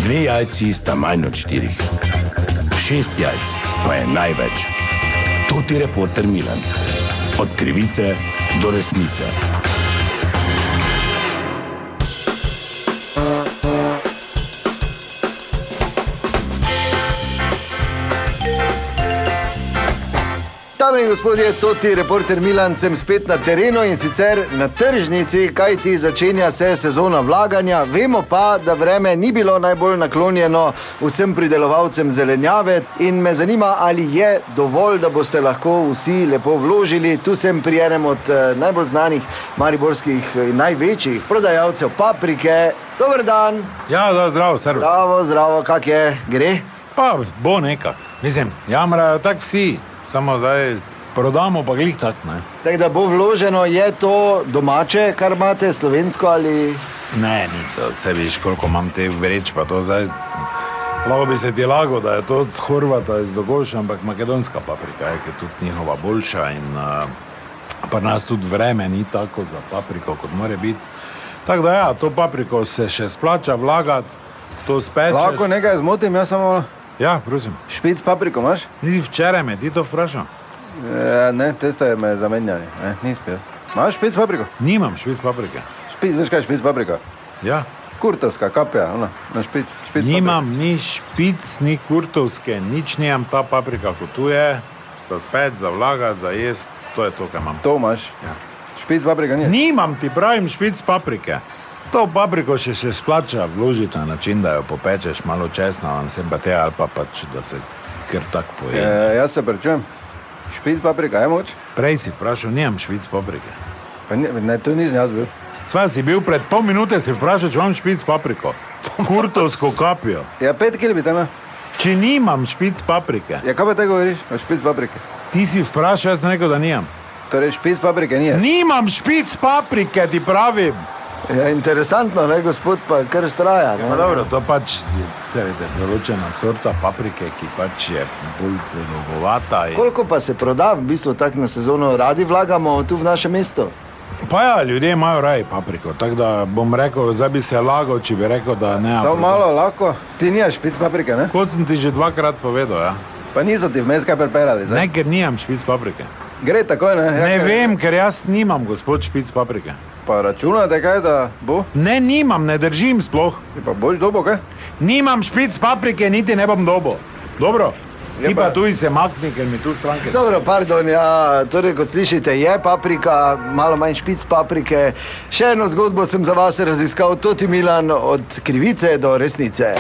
2 jajci sta manj od 4. 6 jajc pa je največ. To ti reporter Milan. Od krivice do resnice. Dame in gospodje, to ti reporter Milan, sem spet na terenu in sicer na tržnici, kajti začenja se sezona vlaganja. Vemo pa, da vreme ni bilo najbolj naklonjeno vsem pridelovalcem zelenjave in me zanima, ali je dovolj, da boste lahko vsi lepo vložili. Tu sem pri enem od najbolj znanih mariborskih in največjih prodajalcev paprike. Dober dan. Ja, da, zdravo, servus. Zdravo, kak je? Gre? Pa, bo nekak. Mislim, jamrajo tak vsi, samo zdaj prodamo pa glih tak, ne. Tako da bo vloženo, je to domače, kar imate, slovensko ali... Ne, ni to, vse viš, koliko imam te vreč, pa to zdaj... Lahko bi se ti lago, da je to od Horvata iz Dogoša, ampak makedonska paprika je, ker tudi njihova boljša in pa nas tudi vreme ni tako za papriko, kot more biti. Tako da ja, to papriko se še splača vlagati, to spečeš... Lahko nekaj zmotim, jaz samo... Ja, prosim. Špic papriko imaš? Nisi včeraj me ti to vprašal? Ne, te ste me zamenjali, nisi pil. Imaš špic papriko? Nimam špic paprike. Špic, veš kaj je špic paprika? Ja. Kurtovska kapja, ona, na špic Nimam ni špic, ni kurtovske, nič nimam ta paprika, kot tu je, za spet, za vlagati, za jest, to je to, kaj imam. To imaš? Ja. Špic paprika nije? Nimam, ti pravim, špic paprike. To papriko še se splača vložiti na način, da jo popečeš malo česna, vam sem pa te ali pa pač, da se kar tak poje. Jaz se prečujem. Špic paprika, je moč? Prej si vprašal, nimam špic paprike. Pa ne, to nisem jaz bil. Sva si bil pred pol minute, si vprašal, če imam špic papriko. Kurtovsko kapjo. Ja, 5 kil bi te na. Če nimam špic paprike. Ja, kaj pa te govoriš o špic paprike? Ti si vprašal, jaz sem rekel, da nimam. Torej, špic paprike nije? Nimam špic paprike, ti pravim. Ja, interesantno, ne, gospod, pa kar straja, ne? No, dobro, to pač, vse vete, določena sorta paprike, ki pač je bolj podolgovata. Koliko pa se proda v bistvu tak na sezono? Radi vlagamo tu v naše mesto? Pa ja, ljudje imajo raje papriko, tako da bom rekel, zdaj bi se lagal, če bi rekel, da ne. Samo malo, lahko. Ti nimaš špic paprike, ne? Kot sem ti že 2-krat povedal, ja. Pa niso ti vmes kaj pripeljali, zdaj? Ne, ker nimam špic paprike. Gre takoj, ne? Ne vem, ker jaz nimam, gospod, špic paprike. Pa računate kaj, da bo? Ne, nimam, ne držim sploh. Pa boš dobo, kaj? Nimam špic paprike, niti ne bom dobo. Dobro? Ti pa tu se makni, ker mi tu stranke... Dobro, pardon, ja, torej, kot slišite, je paprika, malo manj špic paprike. Še eno zgodbo sem za vas raziskal, to ti Milan, od krivice do resnice.